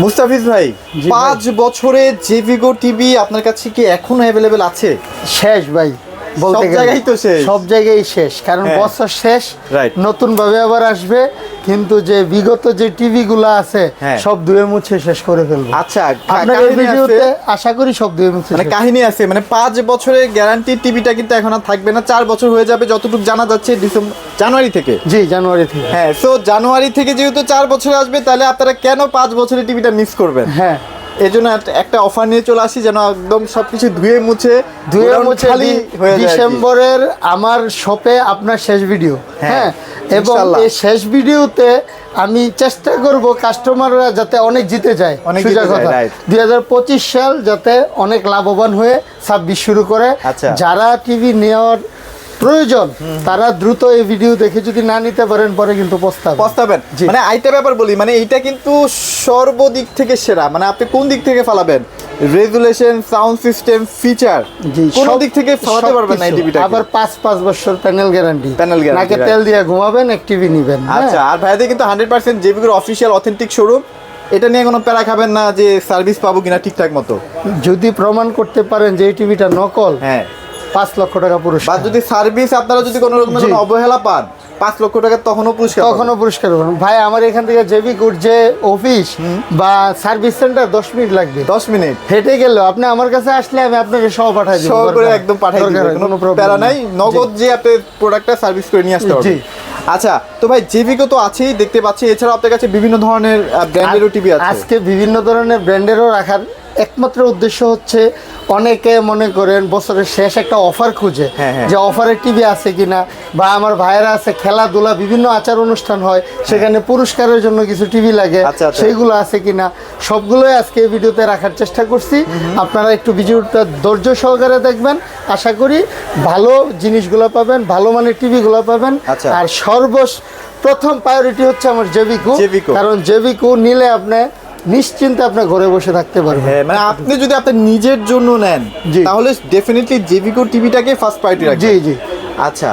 মুস্তাফিজ ভাই, 5 বছরের জেভিগো টিভি আপনার কাছে কি এখনো অ্যাভেলেবেল আছে? শেষ ভাই, বলতে সব গেলে জায়গায় তো শেষ। সব জায়গায় শেষ, কারণ হ্যাঁ। বছর শেষ, Right. নতুন ভাবে আবার আসবে, কিন্তু যে বিগত যে টিভি গুলো আছে হ্যাঁ। সব ধুয়ে মুছে শেষ করে ফেলবো। আচ্ছা, আপনার এই কাহিনী ভিডিওতে আছে? আশা করি সব ধুয়ে মুছে মানে শেষ। কাহিনী আছে, মানে 5 বছরের গ্যারান্টি টিভিটা কিন্তু এখন আর থাকবে না, 4 বছর হয়ে যাবে যতটুকু জানা যাচ্ছে জানুয়ারি থেকে। জি, জানুয়ারি থেকে। হ্যাঁ, সো জানুয়ারি থেকে যেহেতু 4 বছর আসবে, তাহলে আপনারা কেন 5 বছরের টিভিটা মিস করবেন? হ্যাঁ, এই জন্য একটা অফার নিয়ে চলে আসি, যেন একদম সবকিছু ধুয়ে মুছে খালি হয়ে যায়। ডিসেম্বরের আমার শপে আপনার শেষ ভিডিও। হ্যাঁ, এবং ইনশাআল্লাহ। এই শেষ ভিডিওতে আমি চেষ্টা করব কাস্টমাররা যাতে অনেক জিতে যায়, অনেক সোজা জিতে যায়, কথা। right. 2025 সাল যাতে অনেক লাভবান হয়ে 26 শুরু করে। আচ্ছা। যারা টিভি নেওয়ার প্রয়োজন তারা দ্রুত এই ভিডিও দেখে যদি না নিতে পারেন পরে কিন্তু পস্তাবেন। জি। মানে আইটা ব্যাপার বলি, মানে এইটা কিন্তু সর্বদিক থেকে সেরা। মানে আপনি কোন দিক থেকে ফালাবেন? রেজুলেশন, সাউন্ড সিস্টেম, ফিচার, কোন দিক থেকে ফালাতে পারবেন না এই টিভিটা। আবার 5 বছর প্যানেল গ্যারান্টি। Panel guarantee, নাকে right. তেল দিয়ে ঘুমাবেন, এক টিভি নিবেন। আচ্ছা, আর ভাইদের কিন্তু 100% জেভিগোর অফিসিয়াল অথেন্টিক শোরুম। এটা নিয়ে কোনো প্যারা খাবেন না যে সার্ভিস পাবো কিনা ঠিকঠাক মতো। যদি প্রমাণ করতে পারেন যে এই টিভিটা নকল, হ্যাঁ, 5 লক্ষ টাকা বা পুরস্কার। যদি সার্ভিস আপনারা যদি কোনো রকমের জি। কোনো অবহেলা পান, 5 লক্ষ টাকা তখনও পুরস্কার পাবেন। তখনও পুরস্কার পাবেন। ভাই, আমার এখান থেকে জেভিকোর যে অফিস বা সার্ভিস সেন্টার 10 মিনিট লাগবে। 10 মিনিট হেঁটে গেলেও আপনি আমার কাছে আসলে আমি আপনাকে সহ পাঠাই দিব। সহ করে একদম পাঠাই দিবেন, কোনো problem প্যারা নাই। নেই। নগদ যে আপনি প্রোডাক্টটা সার্ভিস করে নিয়ে আসতে জি। পারবেন। আচ্ছা, তো ভাই জেভিগো তো আছেই দেখতে পাচ্ছি, এছাড়াও আপনার কাছে বিভিন্ন ধরনের ব্র্যান্ডেরও টিভি আছে। আজকে বিভিন্ন ধরনের ব্র্যান্ডেরও রাখার একমাত্র উদ্দেশ্য হচ্ছে, অনেকে মনে করেন বছরের শেষ একটা অফার খুঁজে, হ্যাঁ, হ্যাঁ। যে অফারের টিভি আছে কিনা, বা আমার ভাইয়েরা আছে খেলাধুলা বিভিন্ন আচার অনুষ্ঠান হয়, সেখানে পুরস্কারের জন্য কিছু টিভি লাগে, আচ্ছা, আচ্ছা। সেইগুলো আছে কিনা, সবগুলোই আজকে এই ভিডিওতে রাখার চেষ্টা করছি। আপনারা একটু ভিডিওটা ধৈর্য সহকারে দেখবেন, আশা করি ভালো জিনিসগুলো পাবেন, ভালো মানের টিভিগুলো পাবেন। আচ্ছা। আর প্রথম প্রায়োরিটি হচ্ছে আমার জেভিকো, জেভিকো। কারণ জেভিকো নিলে আপনি নিশ্চিন্তে আপনার ঘরে বসে থাকতে পারবেন। হ্যাঁ, মানে আপনি যদি আপনার নিজের জন্য নেন, জি। তাহলে ডেফিনেটলি জেভিকো টিভিটাকে ফার্স্ট প্রায়োরিটি রাখবেন। জি জি। আচ্ছা,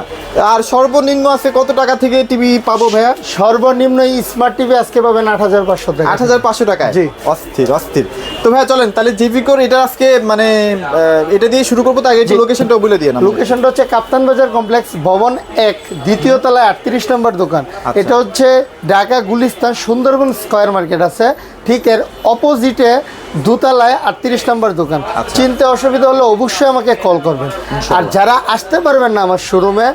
আর সর্বনিম্ন আছে কত টাকা থেকে টিভি পাবো ভাইয়া? সর্বনিম্ন এই স্মার্ট টিভি আজকে পাবেন 8,500 টাকা। 8,500 টাকায়? জি। অস্থির অস্থির। তো ভাইয়া চলেন তাহলে জেভিকোর এটা আজকে মানে এটা দিয়ে শুরু করবো। তো আগে একটু লোকেশনটা বলে দিয়ে না। লোকেশনটা হচ্ছে কাপ্তান বাজার কমপ্লেক্স ভবন 1, দ্বিতীয় তলায় 38 নম্বর দোকান। আচ্ছা। এটা হচ্ছে ঢাকা গুলিস্তান সুন্দরবন স্কয়ার মার্কেট আছে, ঠিক এর অপোজিটে দোতলায় 38 নম্বর দোকান। আচ্ছা। চিনতে অসুবিধা হলে অবশ্যই আমাকে কল করবেন। আর যারা আসতে পারবেন না আমার শোরুমে,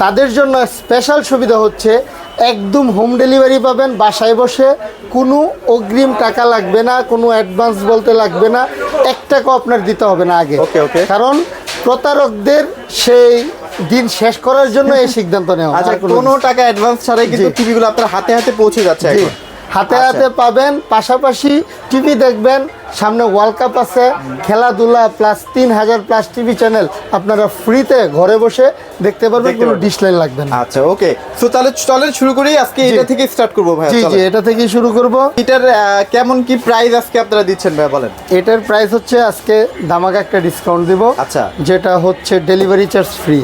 তাদের জন্য স্পেশাল সুবিধা হচ্ছে একদম হোম ডেলিভারি পাবেন। বাসায় বসে কোনো অগ্রিম টাকা লাগবে না, কোনো অ্যাডভান্স বলতে লাগবে না, 1 টাকাও আপনার দিতে হবে না আগে। ওকে, ওকে। কারণ প্রতারকদের সেই দিন শেষ করার জন্য এই সিদ্ধান্ত নেওয়া। আচ্ছা, আর কোনো টাকা অ্যাডভান্স ছাড়াই কিন্তু জি। টিভিগুলো আপনার হাতে হাতে পৌঁছে যাচ্ছে জি, এখন। হাতে আচ্ছা। হাতে পাবেন। পাশাপাশি টিভি দেখবেন, সামনে ওয়ার্ল্ড কাপ আছে, খেলাধুলা প্লাস 3000 প্লাস টিভি চ্যানেল আপনারা ফ্রিতে ঘরে বসে দেখতে পারবেন, দেখতে কোনো পারবেন। ডিশ লাইন লাগবে না। আচ্ছা, ওকে। সো তাহলে চলেন শুরু করি। আজকে জি। এটা থেকে স্টার্ট করবো ভাইয়া। জি জি, চলেন। এটা থেকেই শুরু করব। এটার কেমন কি প্রাইস আজকে আপনারা দিচ্ছেন ভাইয়া, বলেন। এটার প্রাইস হচ্ছে আজকে ধামাকা একটা ডিসকাউন্ট দিব। আচ্ছা। যেটা হচ্ছে ডেলিভারি চার্জ ফ্রি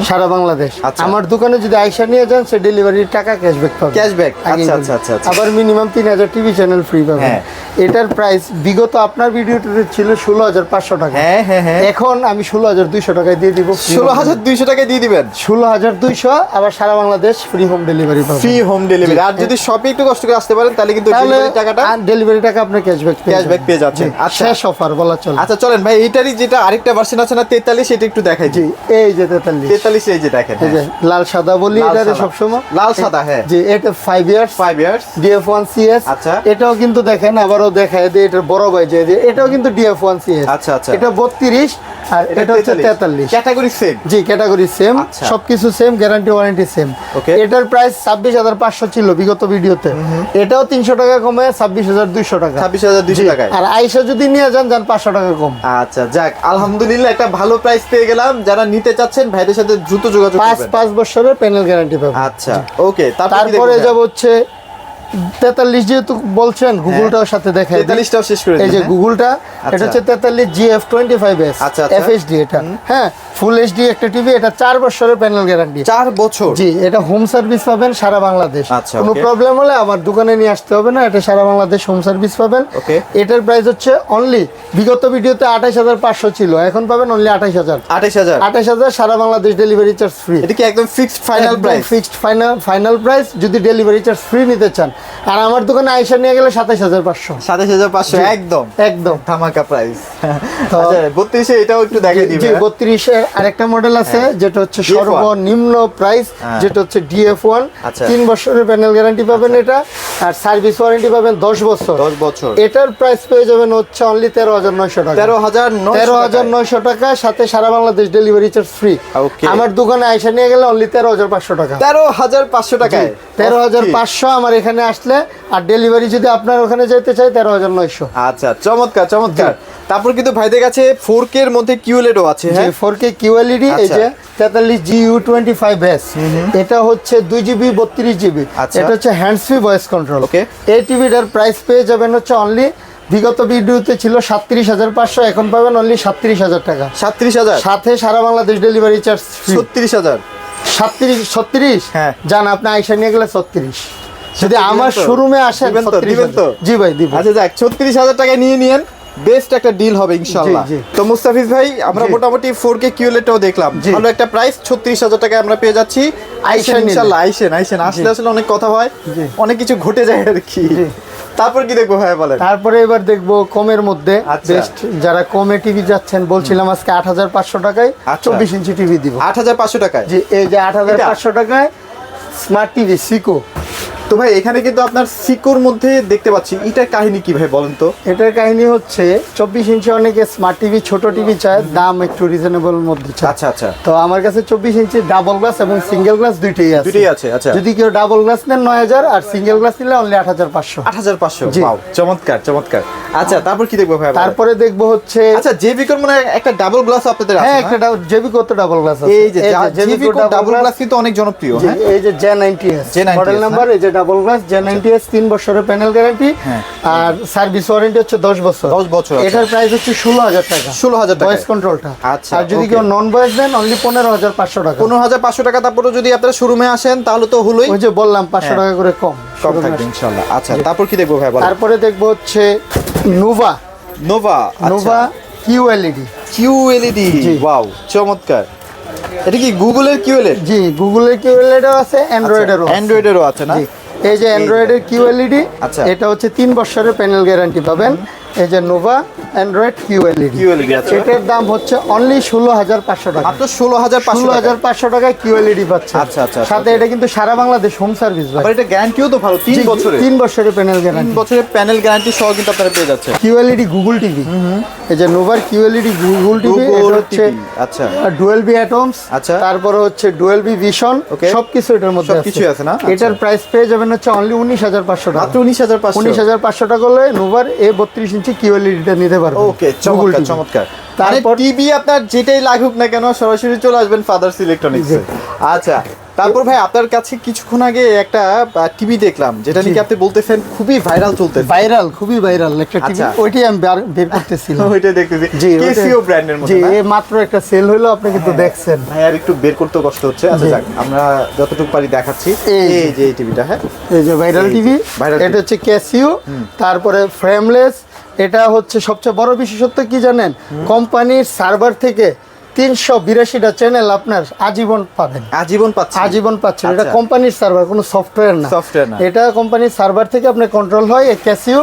সারা বাংলাদেশ। আচ্ছা। আমার দোকানে যদি আইসা নিয়ে যান, সে ডেলিভারির টাকা ক্যাশব্যাক পাবেন। Cashback? আগেই আচ্ছা, বলি। আচ্ছা, আচ্ছা, আচ্ছা। আবার মিনিমাম 3000 টিভি চ্যানেল ফ্রি পাবেন। হ্যাঁ। এটার প্রাইস বিগত আপনার ভিডিওটাতে ছিল 16,500 টাকা। হ্যাঁ, হ্যাঁ, হ্যাঁ। এখন আমি 16,200 টাকায় দিয়ে দিব। 16,200 টাকায় দিয়ে দিবেন? 16,200, আবার সারা বাংলাদেশ ফ্রি হোম ডেলিভারি পাবেন। Free home delivery. আর যদি শপে একটু কষ্ট করে আসতে পারেন, তাহলে কিন্তু তাহলে ডেলিভারি টাকাটা ডেলিভারি টাকা আপনার ক্যাশব্যাক পেয়ে যাচ্ছেন। আচ্ছা। শেষ অফার বলা চলে। আচ্ছা, চলেন ভাই, এইটারই যেটা আরেকটা ভার্সন আছে না 43, সেটা একটু দেখাই। জি, এই যে 43, 43 এই যে দেখেন। এই যে লাল সাদা বলি লাল এটারে সাদা। সবসময়। লাল সাদা, হ্যাঁ। জি, এটা 5 ইয়ার্স 5 ইয়ার্স। DF1 CS। আচ্ছা। এটাও কিন্তু দেখেন, আবারও দেখায় দিয়ে এটার বড় ভাই যে এটাও কিন্তু DF1 CS। আচ্ছা, আচ্ছা। এটা 32 আর এটা হচ্ছে 43। Category same. জি, ক্যাটাগরি সেম, আচ্ছা। সবকিছু same, guarantee warranty same. Okay. এটার প্রাইস 26,500 ছিল বিগত ভিডিওতে। এটাও 300 টাকা কমে 26,200 টাকা। 26,200 জি, টাকায়। আর আইসা যদি নিয়ে যান 500 টাকা কম। আচ্ছা, যাক, আলহামদুলিল্লাহ একটা ভালো প্রাইস পেয়ে গেলাম। যারা নিতে চাচ্ছেন ভাইদের সাথে দ্রুত যোগাযোগ করবেন। 5 বছরের প্যানেল গ্যারান্টি পাবেন। আচ্ছা, ওকে। তারপরে যাব হচ্ছে 43 যেহেতু বলছেন, গুগলটাও সাথে দেখাই দিই। 43টাও শেষ করে এই যে দিন, গুগলটা, আচ্ছা। এটা হচ্ছে 43 GF25s আচ্ছা, আচ্ছা। FHD, এটা হ্যাঁ ফুল এইচডি একটা টিভি, এটা 4 বছরের প্যানেল গ্যারান্টি। 4 বছর? জি, এটা হোম সার্ভিস পাবেন সারা বাংলাদেশ। আচ্ছা, কোনো okay। প্রবলেম হলে আমার দোকানে নিয়ে আসতে হবে না, এটা সারা বাংলাদেশ হোম সার্ভিস পাবেন। Okay। এটার প্রাইস হচ্ছে অনলি, বিগত ভিডিওতে 28500 ছিল, এখন পাবেন অনলি 28000। 28000? 28000 সারা বাংলাদেশ, ডেলিভারি চার্জ ফ্রি। এটা কি একদম fixed final price? Fixed final price, যদি ডেলিভারি চার্জ ফ্রি নিতে চান। আর আমার দোকানে আইসা নিয়ে গেলে 27500। 27500 একদম একদম ধামাকা প্রাইস। তো- আচ্ছা 32 এটাও একটু দেখিয়ে জি, দিবেন। 32 এর আরেকটা মডেল আছে, যেটা হচ্ছে DF1 সর্বনিম্ন প্রাইস, হ্যাঁ। যেটা হচ্ছে DF1। আচ্ছা। 3 বছরের প্যানেল গ্যারান্টি পাবেন এটা, আর সার্ভিস ওয়ারেন্টি পাবেন 10 বছর। 10 বছর। এটার প্রাইস পেয়ে যাবেন হচ্ছে অনলি 13900 টাকা। 13900 টাকা, সাথে সারা Bangladesh delivery charge free. Okay। আমার দোকানে আইসা নিয়ে গেলে অনলি 13500 টাকা। 13500 টাকায় 13500 আমার এখানে আসলে, আর ডেলিভারি যদি আপনার ওখানে যেতে চাই 13900। আচ্ছা চমৎকার চমৎকার। তারপর কিন্তু ভাইদের কাছে 4K এর মধ্যে কিউএলইডও আছে, হ্যাঁ 4K QLED, এই আচ্ছা। যে 43 GU25s, এটা হচ্ছে 2GB 32GB। আচ্ছা। এটা হচ্ছে hands free voice control. Okay। এই টিভিটার প্রাইস পেয়ে যাবেন হচ্ছে অনলি, বিগত ভিডিওতে ছিল 37500, এখন পাবেন অনলি 37000 টাকা। 37000? সাথে সারা বাংলাদেশ ডেলিভারি চার্জ ফ্রি। 36000? 36 হ্যাঁ। জান, আপনি আইসা নিয়ে গেলে 36। যদি দিবেন আমার তো? শোরুমে আসেন দিবেন তো? 36,000 দিবেন তো? জি ভাই, দিব। আচ্ছা যাক 36000 টাকায় নিয়ে নিয়েন, বেস্ট একটা ডিল হবে ইনশাআল্লাহ। জি, জি। তো মুস্তাফিজ ভাই আমরা জি। মোটামুটি 4K কিউএলইডটাও দেখলাম, জি। ভালো একটা প্রাইস 36000 টাকায় আমরা পেয়ে যাচ্ছি। আইসেন নিলে। ইনশাআল্লাহ, আইসেন আসলে আসলে অনেক কথা হয়, জি। অনেক কিছু ঘটে যায় আর কি। জি। তারপর কি দেখবো ভাই বলেন? তারপরে এবার দেখবো কমের মধ্যে আচ্ছা। বেস্ট, যারা কমে টিভি যাচ্ছেন, বলছিলাম আজকে 8500 টাকায় আচ্ছা। 24 ইঞ্চি টিভি দিব। 8500 টাকায়? জি, এই যে 8500 টাকায় স্মার্ট টিভি সিকো। তো ভাই এখানে কিন্তু আপনার সিকোর মধ্যে দেখতে পাচ্ছি, এটার কাহিনী কি ভাই বলেন তো? এটার কাহিনী হচ্ছে 24 ইঞ্চি অনেকে স্মার্ট টিভি, ছোট টিভি চায়, দাম একটু রিজনেবল মধ্যে চায়। আচ্ছা আচ্ছা, তো আমার কাছে 24 ইঞ্চি ডাবল গ্লাস এবং সিঙ্গেল গ্লাস দুইটাই আছে। দুটোই আছে, আচ্ছা। যদি কেউ ডাবল গ্লাস নেন 9000, আর সিঙ্গেল গ্লাস নিলে অনলি 8500। 8500? জি। ওয়াও চমৎকার চমৎকার। আচ্ছা তারপর কি দেখবো ভাই বলেন? তারপরে দেখবো হচ্ছে, আচ্ছা জেবিকোর মনে হয় একটা ডাবল গ্লাস আপনাদের আছে হ্যাঁ না? একটা জেবি কত ডাবল গ্লাস আছে। এই যে জেবিকো জেবিকো ডাবল গ্লাস কিন্তু অনেক জনপ্রিয়, জি, হ্যাঁ এই যে J90s J90s, মডেল নাম্বার, এই যে ডাবল গ্লাস J90s, 3 বছরের প্যানেল গ্যারান্টি, হ্যাঁ। আর সার্ভিস ওয়ারেন্টি হচ্ছে 10 বছর। 10 বছর, আচ্ছা। এটার প্রাইস হচ্ছে 16000 টাকা। 16000 টাকা ভয়েস কন্ট্রোলটা। আচ্ছা, আর যদি okay। কেউ নন ভয়েস দেন অনলি 15500 টাকা। 15500 টাকা। তারপরে যদি আপনারা শোরুমে আসেন তাহলে তো হলোই, ওই যে বললাম 500 হ্যাঁ। টাকা করে কম। কম থাকবে ইনশাআল্লাহ। আচ্ছা তারপর কি দেখবো ভাই বলেন? তারপরে দেখবো হচ্ছে Nova Nova. Nova QLED। QLED, জি। ওয়াও চমৎকার। এটা কি গুগলের কিউএলইডি? জি, গুগলের QLEDও আছে, অ্যান্ড্রয়েডেরও আছে। অ্যান্ড্রয়েডেরও আছে না? জি, এই যে অ্যান্ড্রয়েডের QLED, আচ্ছা। এটা হচ্ছে 3 বছরের প্যানেল গ্যারান্টি পাবেন। এই যে নোভা অ্যান্ড্রয়েড QLED, কিউএলইডি আছে। এটার দাম হচ্ছে অনলি 16500 টাকা। মাত্র 16500 টাকা। 16500 টাকায় QLED পাচ্ছে। আচ্ছা, আচ্ছা, সাথে এটা কিন্তু সারা বাংলাদেশ হোম সার্ভিস ভাই। আবার এটা গ্যারান্টিও তো ভালো, 3 বছরের। 3 বছরের প্যানেল 3 গ্যারান্টি। বছরের প্যানেল গ্যারান্টি সহ কিন্তু আপনারা পেয়ে যাচ্ছেন। QLED গুগল টিভি, এই যে নোভার QLED গুগল টিভি, এটা গুগল হচ্ছে টিভি, আচ্ছা ডুয়েল বি অ্যাটমস, আচ্ছা। তারপরে হচ্ছে ডুয়েল বি ভিশন, Okay। সবকিছু এটার মধ্যে সবকিছুই আছে না? আচ্ছা। এটার প্রাইস পেয়ে যাবেন হচ্ছে অনলি 19500 টাকা। মাত্র 19500। 19500 টাকা হলে নোভার A32 ইঞ্চি QLED-টা নিতে পারবেন। ওকে Google চমৎকার TV। চমৎকার। তারপর- তারপর টিভি আপনার যেটাই লাগুক না কেন সরাসরি চলে আসবেন ফাদার্স ইলেকট্রনিক্স। আচ্ছা তারপর ভাই আপনার কাছে কিছুক্ষণ আগে একটা টিভি দেখলাম, যেটা নাকি আপনি বলতেছেন খুবই ভাইরাল চলতেছে। ভাইরাল, খুবই ভাইরাল একটা টিভি, আচ্ছা। ওইটাই আমি বের করতেছিলাম। ওইটা দেখতেছি জি, ওইটা- কেসিও ব্র্যান্ডের জি, মধ্যে না? এই মাত্র একটা সেল হলো, আপনি কিন্তু দেখছেন। ভাই আর একটু বের করতে কষ্ট হচ্ছে। আচ্ছা জি। যাক আমরা যতটুকু পারি দেখাচ্ছি। এই যে। এই যে এই টিভিটা, হ্যাঁ এই যে ভাইরাল এই যে, টিভি, viral এটা TV। হচ্ছে ক্যাসিও, তারপরে ফ্রেমলেস। এটা হচ্ছে সবচেয়ে বড় বিশেষত্ব কি জানেন, কোম্পানির সার্ভার থেকে 382টা চ্যানেল আপনার আজীবন পাবেন। আজীবন পাচ্ছি। আজীবন পাচ্ছেন। এটা আচ্ছা। কোম্পানির সার্ভার, কোনো সফটওয়্যার না। Software না। এটা কোম্পানির সার্ভার থেকে আপনার কন্ট্রোল হয়, এই ক্যাসিও।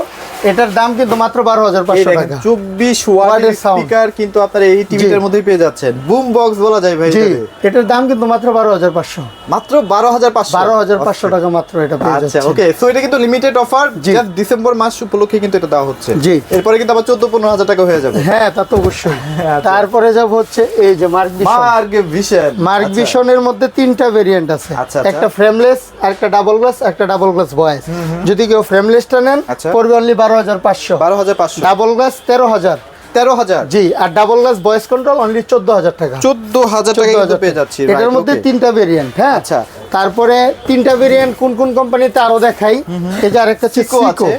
এটার দাম কিন্তু মাত্র 12500 টাকা। 24 ওয়াটের ওয়াটের sound। স্পিকার কিন্তু আপনারা এই টিভিটার জি। মধ্যেই পেয়ে যাচ্ছেন। বুম বক্স বলা যায় ভাই জি, এটাকে। এটার দাম কিন্তু মাত্র 12500। মাত্র 12500। 12500 টাকা মাত্র এটা পেয়ে আচ্ছা যাচ্ছে। ওকে, সো এটা কিন্তু লিমিটেড অফার, জি। জাস্ট ডিসেম্বর মাস উপলক্ষে কিন্তু এটা দেওয়া হচ্ছে। জি। এরপরে কিন্তু আবার 14-15 টাকা হয়ে যাবে। হ্যাঁ, তা তো অবশ্যই। আচ্ছা। তারপরে যাব হচ্ছে এই যে Mark Vision. Mark Vision. Mark ভিশনের মধ্যে 3টা ভেরিয়েন্ট আছে, আচ্ছা, আচ্ছা। একটা ফ্রেমলেস, একটা ডাবল গ্লাস, একটা ডাবল গ্লাস ভয়েস। যদি কেউ ফ্রেমলেসটা নেন আচ্ছা। পড়বে অনলি 12500, 12500। Double glass 13000। 13000। জি, আর double glass voice control only 14000 টাকা। 14000 টাকা কিন্তু পেয়ে যাচ্ছি। এটার right, মধ্যে okay। 3টা ভেরিয়েন্ট। হ্যাঁ, আচ্ছা। তারপরে 3টা ভেরিয়েন্ট কোন কোন কোম্পানিতে আরো দেখাই। এই যে আরেকটা হচ্ছে Seiko সিকো। আছে।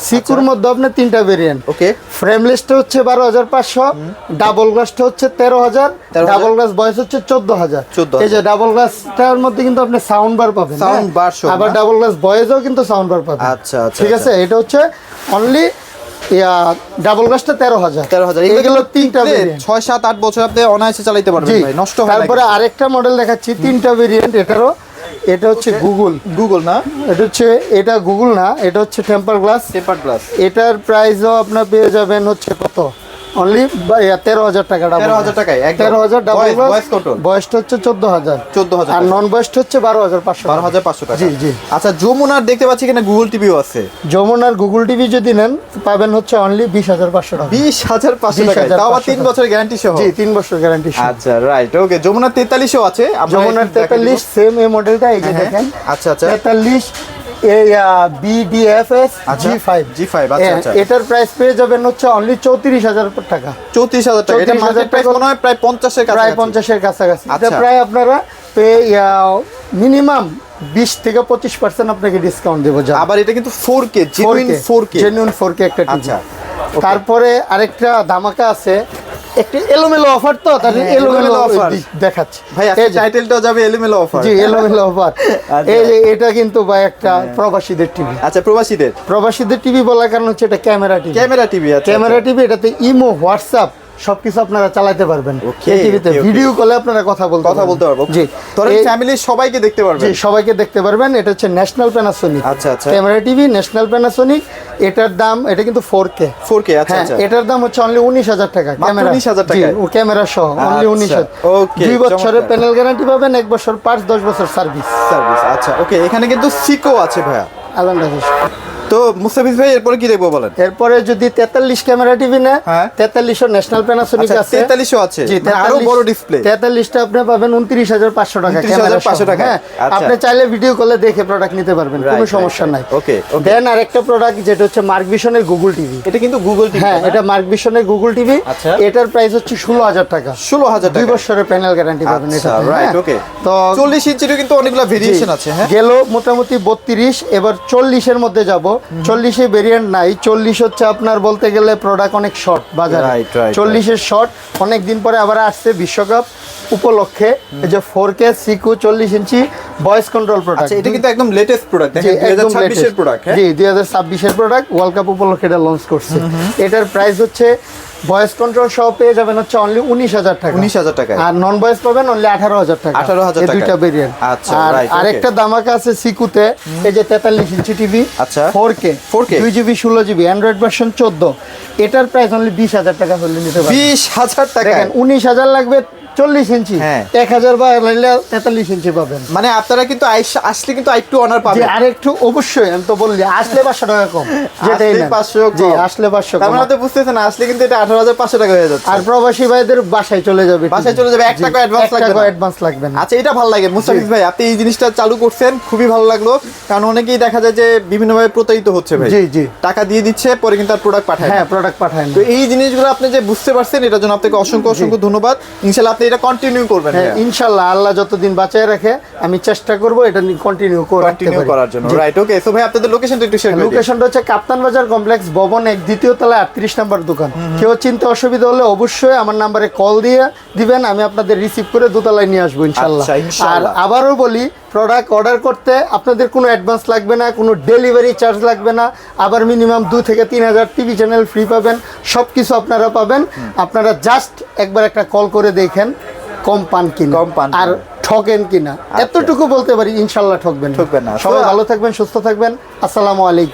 সিকুর মধ্যে আপনার 3টা ভেরিয়েন্ট। ওকে। ফ্রেমলেসটা হচ্ছে 12,500, ডাবল গ্লাসটা হচ্ছে 13,000, 13,000 ডাবল গ্লাস বয়স হচ্ছে 14,000। 14,000 এই যে ডাবল গ্লাসটার মধ্যে কিন্তু আপনি সাউন্ড বার পাবেন, Sound bar সহ আবার না? ডাবল গ্লাস বয়েজও কিন্তু সাউন্ড বার পাবেন। আচ্ছা, আচ্ছা, ঠিক আছে, এটা হচ্ছে অনলি ডাবল গ্লাসটা 13,000। 13,000 এগুলো 3টা ভেরিয়েন্ট। 6, 7, 8 বছর আপনি অনায়াসে চালাতে পারবেন জি, ভাই, নষ্ট হয় না। তারপরে আরেকটা মডেল দেখাচ্ছি 3টা ভেরিয়েন্ট এটারও। এটা হচ্ছে গুগল। গুগল না, এটা গুগল না, এটা হচ্ছে টেম্পার গ্লাস। Temper glass. এটার প্রাইসও আপনার পেয়ে যাবেন হচ্ছে কত, অনলি 13,000 টাকা। 13,000 টাকায় একদম। 13,000 ডাবল বয়স গ্লাস। কত? বয়সটা হচ্ছে 14,000। 14,000 আর নন বয়সটা হচ্ছে 12,500। 12,500 টাকা। জি, জি। আচ্ছা, যমুনার দেখতে পাচ্ছি এখানে গুগল টিভিও আছে। যমুনার গুগল টিভি যদি নেন পাবেন হচ্ছে অনলি 20,500 টাকা। 20,500 টাকা, তাও আবার 3 বছর গ্যারান্টি সহ। জি, 3 বছর গ্যারান্টি। আচ্ছা, রাইট, ওকে। যমুনার 43ও আছে। আমরা যমুনার একটু দেখাই 43 দিব। সেম এই মডেলটা, এই যে হ্যাঁ, দেখেন। আচ্ছা, আচ্ছা। 43 এই BDFS আচ্ছা, G5। G5, আচ্ছা, আচ্ছা। এটার প্রাইস পেয়ে যাবেন হচ্ছে অনলি 34,000 টাকা। 34,000 টাকা। এটা 34,000 মার্কেট প্রাইস টাকা। মনে হয় প্রায় 50 এর প্রায় কাছাকাছি। 50-এর কাছাকাছি। এটা আচ্ছা। প্রায় আপনারা মিনিমাম 20 থেকে 25% আপনাকে ডিসকাউন্ট দেবো। আবার এটা কিন্তু 4K, genuine 4K। Genuine 4K একটা টিভি। আচ্ছা, তারপরে আরেকটা ধামাকা আছে, একটি এলোমেলো অফার, তো তার হ্যাঁ, এলোমেলো এলোমেলো অফার offer। দেখাচ্ছি ভাই আজকে টাইটেলটাও যাবে এলোমেলো অফার। জি, এলোমেলো অফার। আচ্ছা। এই যে এটা কিন্তু ভাই একটা প্রবাসীদের টিভি। আচ্ছা, প্রবাসীদের প্রবাসীদের টিভি বলার কারণ হচ্ছে এটা ক্যামেরা টিভি। Camera TV. আচ্ছা, ক্যামেরা টিভি, এটাতে ইমো, হোয়াটসঅ্যাপ সবকিছু আপনারা চালাতে পারবেন। Okay, এই টিভিতে okay, okay। ভিডিও কলে আপনারা কথা বলতে পারবো। জি, ধরেন এই- ফ্যামিলির সবাইকে দেখতে জি, পারবেন। সবাইকে দেখতে পারবেন। এটা হচ্ছে ন্যাশনাল প্যানাসোনিক। আচ্ছা, আচ্ছা। Camera TV national Panasonic. এটার দাম, এটা কিন্তু 4K। 4K, আচ্ছা, হ্যাঁ, আচ্ছা। এটার দাম হচ্ছে অনলি 19,000 টাকা। মাত্র ক্যামেরা 19,000 জি, টাকায়? ও ক্যামেরা সহ অনলি আচ্ছা, 19,000। okay, 2 বছরের চমৎকার। প্যানেল গ্যারান্টি পাবেন, 1 বছর পার্টস, 10 বছর সার্ভিস। সার্ভিস। আচ্ছা, ওকে। এখানে কিন্তু সিকো আছে ভাইয়া। আলহামদুলিল্লাহ। তো মুস্তাফিজ ভাই, এরপরে কি দেখবো বলেন? এরপরে যদি 43 ক্যামেরা টিভি নেয়, হ্যাঁ। 43ও ন্যাশনাল প্যানাসোনিক আচ্ছা, আছে। 43ও আছে, জি, মানে আরো বড় ডিসপ্লে। 43টা আপনি পাবেন 29,500 টাকা। 29,500 টাকা। হ্যাঁ, আচ্ছা। আপনি চাইলে ভিডিও কলে দেখে প্রোডাক্ট নিতে পারবেন, কোনো Right, সমস্যা right, নাই। okay, okay। দেন আরেকটা প্রোডাক্ট যেটা হচ্ছে মার্ক ভিশনের গুগল টিভি। এটা কিন্তু গুগল টিভি। হ্যাঁ, এটা মার্ক ভিশনের গুগল টিভি। আচ্ছা। এটার প্রাইস হচ্ছে 16,000 টাকা। 16,000 2 টাকা। বছরের প্যানেল গ্যারান্টি পাবেন এটা। আচ্ছা, রাইট, ওকে। তো 40 ইঞ্চিরও কিন্তু অনেকগুলো ভেরিয়েশন আছে। হ্যাঁ, গেল মোটামুটি 32, এবার 40 এর মধ্যে যাব। 40 এ ভেরিয়েন্ট নাই। 40 হচ্ছে আপনার বলতে গেলে প্রোডাক্ট অনেক শর্ট বাজারে। Right, right, 40 এর শর্ট অনেক দিন পরে আবার আসছে বিশ্বকাপ উপলক্ষে। এই যে 4K সিকু 40 inch voice control product. আচ্ছা, এটা কিন্তু একদম লেটেস্ট প্রোডাক্ট। জি, দেখেন, একদম 2026 এর latest। প্রোডাক্ট। হ্যাঁ, জি, 2026 এর প্রোডাক্ট, ওয়ার্ল্ড কাপ উপলক্ষে এটা লঞ্চ করছে। এটার প্রাইস হচ্ছে ভয়েস কন্ট্রোল সহ পেয়ে যাবেন হচ্ছে অনলি 19,000 টাকা। 19,000 টাকায়। আর নন ভয়েস পাবেন অনলি 18,000 টাকা। 18,000 এই টাকায়। দুইটা ভেরিয়েন্ট। আচ্ছা, আর right, okay। আরেকটা ধামাকা আছে সিকুতে, এই যে 43 ইঞ্চি টিভি। আচ্ছা। 4K 2GB 16GB Android version 14। এটার প্রাইস অনলি 20,000 টাকা হলে নিতে পারবেন। 20,000 টাকা। দেখেন 19,000 লাগবে 40 ইঞ্চি। হ্যাঁ। 1,000 বা 43 ইঞ্চি পাবেন। মানে আপনারা কিন্তু আসলে কিন্তু একটু অনার যে পাবেন। আরেকটু অবশ্যই, আমি তো বললি আসলে 500 টাকা কম। যেটাই আসলে নেন। 500 জি, কম। আসলে 500 তার কম। মানে আপনি বুঝতেছেন, আসলে কিন্তু এটা 18,500 টাকা হয়ে যাচ্ছে। আর প্রবাসী ভাইদের বাসায় চলে যাবে। বাসায় চলে যাবে, 1 টাকা অ্যাডভান্স লাগবে না। অ্যাডভান্স লাগবে না। আচ্ছা, এটা ভালো লাগে মুস্তাফিজ ভাই, আপনি এই জিনিসটা চালু করছেন, খুবই ভালো লাগলো। কারণ অনেকেই দেখা যায় যে বিভিন্নভাবে প্রতারিত হচ্ছে ভাই। জি, জি। টাকা দিয়ে দিচ্ছে, পরে কিন্তু আর প্রোডাক্ট পাঠায় না। হ্যাঁ, প্রোডাক্ট পাঠায় না। তো এই জিনিসগুলো আপনি যে বুঝতে পারছেন, এটার জন্য আপনাকে অসংখ্য অসংখ্য ধন্যবাদ। ইনশাআল্লাহ আপনি এটা কন্টিনিউ করবেন। হ্যাঁ, ইনশাআল্লাহ আল্লাহ যতদিন বাঁচায় রাখে আমি চেষ্টা করব এটা কন্টিনিউ কন্টিনিউ করার জন্য। রাইট, ওকে। সো ভাই, আপনাদের লোকেশনটা একটু শেয়ার করুন। লোকেশনটা হচ্ছে কাপ্তান বাজার কমপ্লেক্স ভবন 1 দ্বিতীয় তলায় 38 নম্বর দোকান। কেউ চিনতে অসুবিধা হলে অবশ্যই আমার নাম্বারে কল দিয়ে দিবেন, আমি আপনাদের রিসিভ করে দোতলায় নিয়ে আসবো ইনশাআল্লাহ। আচ্ছা, আর ইনশাআল্লাহ। আবারও বলি, প্রোডাক্ট অর্ডার করতে আপনাদের কোনো অ্যাডভান্স লাগবে না, কোনো ডেলিভারি চার্জ লাগবে না। আবার মিনিমাম 2 থেকে 3,000 টিভি চ্যানেল ফ্রি পাবেন, সব কিছু আপনারা পাবেন। আপনারা জাস্ট একবার একটা কল করে দেখেন কম পান কিনা, কম পান আর ঠকেন কিনা। এতটুকু বলতে পারি, ইনশাআল্লাহ ঠকবেন ঠকবেন না। সবাই ভালো থাকবেন, সুস্থ থাকবেন। আসসালামু আলাইকুম।